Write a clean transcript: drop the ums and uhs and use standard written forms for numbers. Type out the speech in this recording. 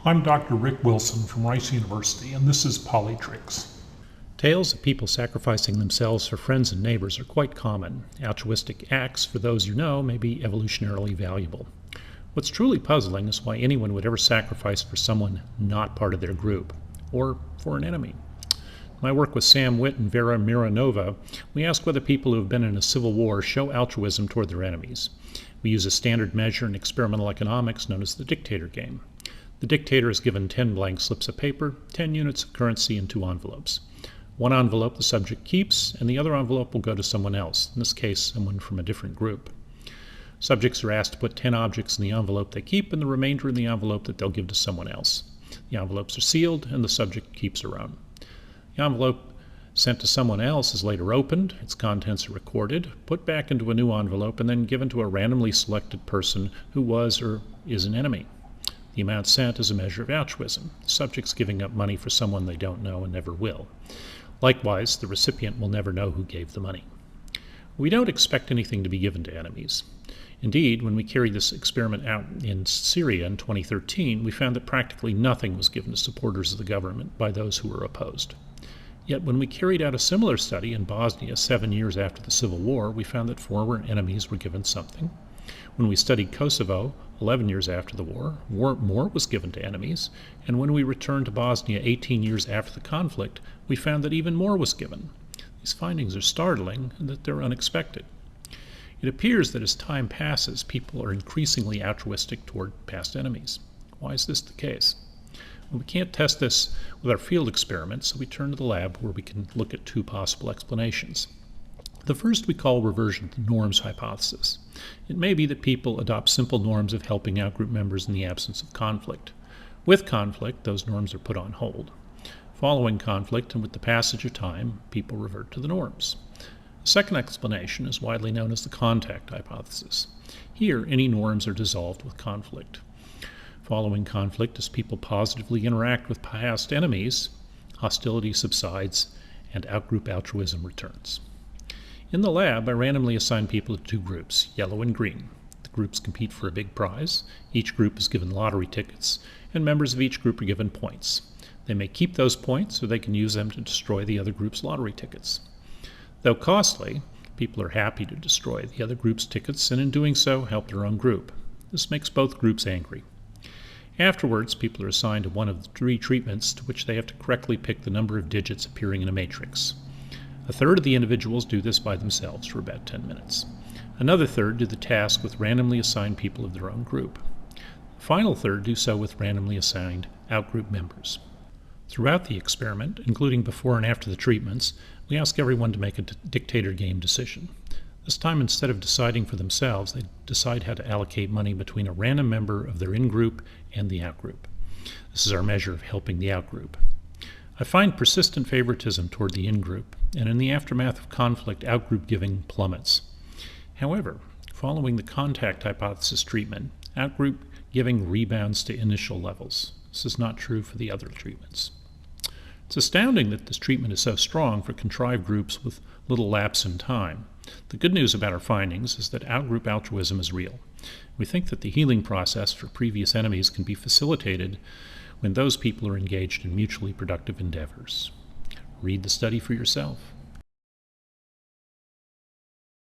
I'm Dr. Rick Wilson from Rice University, and this is Polytricks. Tales of people sacrificing themselves for friends and neighbors are quite common. Altruistic acts, for those you know, may be evolutionarily valuable. What's truly puzzling is why anyone would ever sacrifice for someone not part of their group, or for an enemy. In my work with Sam Whitt and Vera Mironova, we ask whether people who have been in a civil war show altruism toward their enemies. We use a standard measure in experimental economics known as the dictator game. The dictator is given 10 blank slips of paper, 10 units of currency, and 2 envelopes. One envelope the subject keeps, and the other envelope will go to someone else, in this case someone from a different group. Subjects are asked to put 10 objects in the envelope they keep and the remainder in the envelope that they'll give to someone else. The envelopes are sealed and the subject keeps her own. The envelope sent to someone else is later opened, its contents are recorded, put back into a new envelope, and then given to a randomly selected person who was or is an enemy. The amount sent is a measure of altruism. The subject's giving up money for someone they don't know and never will. Likewise, the recipient will never know who gave the money. We don't expect anything to be given to enemies. Indeed, when we carried this experiment out in Syria in 2013, we found that practically nothing was given to supporters of the government by those who were opposed. Yet when we carried out a similar study in Bosnia 7 years after the Civil War, we found that former enemies were given something. When we studied Kosovo 11 years after the war, more was given to enemies, and when we returned to Bosnia 18 years after the conflict, we found that even more was given. These findings are startling and that they're unexpected. It appears that as time passes, people are increasingly altruistic toward past enemies. Why is this the case? Well, we can't test this with our field experiments, so we turn to the lab where we can look at 2 possible explanations. The first we call reversion to norms hypothesis. It may be that people adopt simple norms of helping out group members in the absence of conflict. With conflict, those norms are put on hold. Following conflict and with the passage of time, people revert to the norms. The second explanation is widely known as the contact hypothesis. Here, any norms are dissolved with conflict. Following conflict, as people positively interact with past enemies, hostility subsides and outgroup altruism returns. In the lab, I randomly assign people to 2 groups, yellow and green. The groups compete for a big prize. Each group is given lottery tickets, and members of each group are given points. They may keep those points, or they can use them to destroy the other group's lottery tickets. Though costly, people are happy to destroy the other group's tickets, and in doing so, help their own group. This makes both groups angry. Afterwards, people are assigned to one of the 3 treatments to which they have to correctly pick the number of digits appearing in a matrix. A third of the individuals do this by themselves for about 10 minutes. Another third do the task with randomly assigned people of their own group. The final third do so with randomly assigned outgroup members. Throughout the experiment, including before and after the treatments, we ask everyone to make a dictator game decision. This time, instead of deciding for themselves, they decide how to allocate money between a random member of their in-group and the outgroup. This is our measure of helping the outgroup. I find persistent favoritism toward the in-group, and in the aftermath of conflict, outgroup giving plummets. However, following the contact hypothesis treatment, outgroup giving rebounds to initial levels. This is not true for the other treatments. It's astounding that this treatment is so strong for contrived groups with little lapse in time. The good news about our findings is that outgroup altruism is real. We think that the healing process for previous enemies can be facilitated when those people are engaged in mutually productive endeavors. Read the study for yourself.